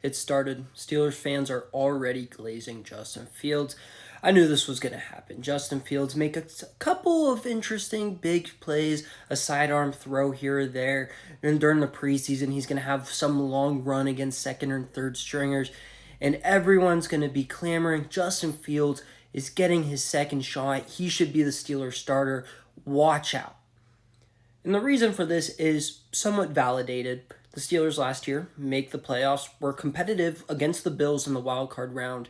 it started. Steelers fans are already glazing Justin Fields. I knew this was going to happen. Justin Fields make a couple of interesting big plays, a sidearm throw here or there, and during the preseason he's going to have some long run against second and third stringers, and everyone's going to be clamoring, Justin Fields is getting his second shot. He should be the Steelers starter. Watch out. And the reason for this is somewhat validated. The Steelers last year make the playoffs, were competitive against the Bills in the wild card round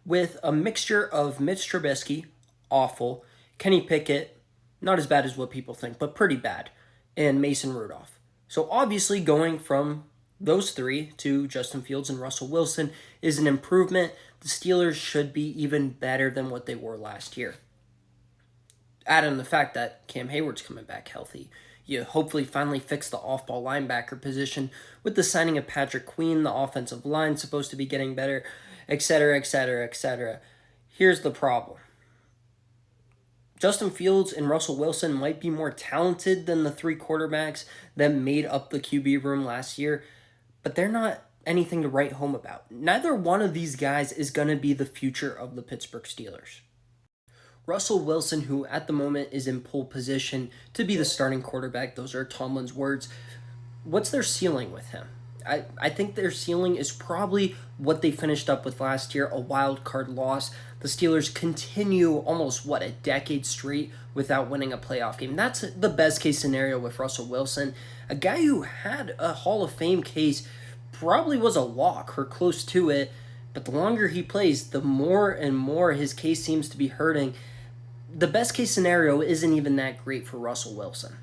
with a mixture of Mitch Trubisky, awful, Kenny Pickett, not as bad as what people think, but pretty bad, and Mason Rudolph. So obviously going from those three to Justin Fields and Russell Wilson is an improvement. The Steelers should be even better than what they were last year. Add in the fact that Cam Hayward's coming back healthy. You hopefully finally fix the off-ball linebacker position with the signing of Patrick Queen. The offensive line supposed to be getting better, etc., etc., etc. Here's the problem. Justin Fields and Russell Wilson might be more talented than the three quarterbacks that made up the QB room last year, but they're not anything to write home about. Neither one of these guys is going to be the future of the Pittsburgh Steelers. Russell Wilson, who at the moment is in pole position to be the starting quarterback, those are Tomlin's words. What's their ceiling with him? I think their ceiling is probably what they finished up with last year, a wild card loss. The Steelers continue almost, a decade straight without winning a playoff game. That's the best case scenario with Russell Wilson, a guy who had a Hall of Fame case, probably was a lock or close to it, but the longer he plays, the more and more his case seems to be hurting. The best case scenario isn't even that great for Russell Wilson.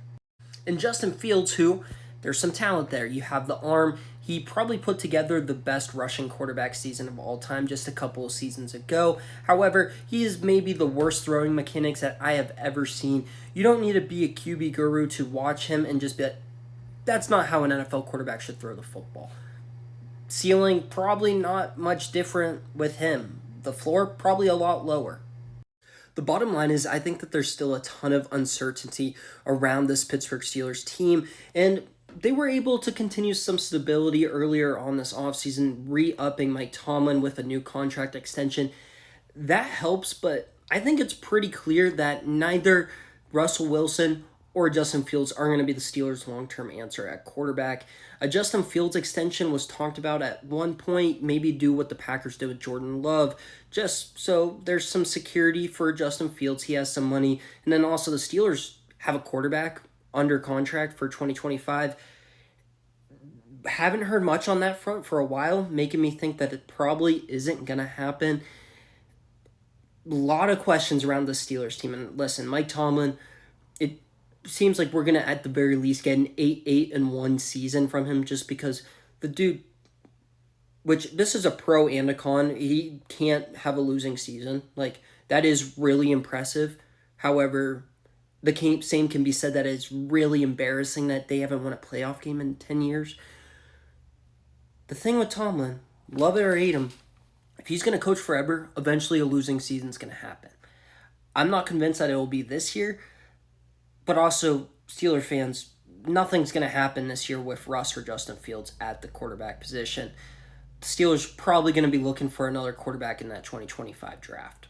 And Justin Fields, who, there's some talent there. You have the arm. He probably put together the best rushing quarterback season of all time just a couple of seasons ago. However, he is maybe the worst throwing mechanics that I have ever seen. You don't need to be a QB guru to watch him and just be like, that's not how an NFL quarterback should throw the football. Ceiling, probably not much different with him. The floor, probably a lot lower. The bottom line is I think that there's still a ton of uncertainty around this Pittsburgh Steelers team, and they were able to continue some stability earlier on this offseason, re-upping Mike Tomlin with a new contract extension. That helps, but I think it's pretty clear that neither Russell Wilson or Justin Fields are going to be the Steelers' long-term answer at quarterback. A Justin Fields extension was talked about at one point, maybe do what the Packers did with Jordan Love, just so there's some security for Justin Fields. He has some money. And then also the Steelers have a quarterback under contract for 2025. Haven't heard much on that front for a while, making me think that it probably isn't going to happen. A lot of questions around the Steelers team. And listen, Mike Tomlin, it seems like we're going to, at the very least, get an 8-1 season from him just because the dude, which this is a pro and a con, he can't have a losing season. Like, that is really impressive. However, the same can be said that it's really embarrassing that they haven't won a playoff game in 10 years. The thing with Tomlin, love it or hate him, if he's going to coach forever, eventually a losing season is going to happen. I'm not convinced that it will be this year, but also, Steelers fans, nothing's going to happen this year with Russ or Justin Fields at the quarterback position. The Steelers probably going to be looking for another quarterback in that 2025 draft.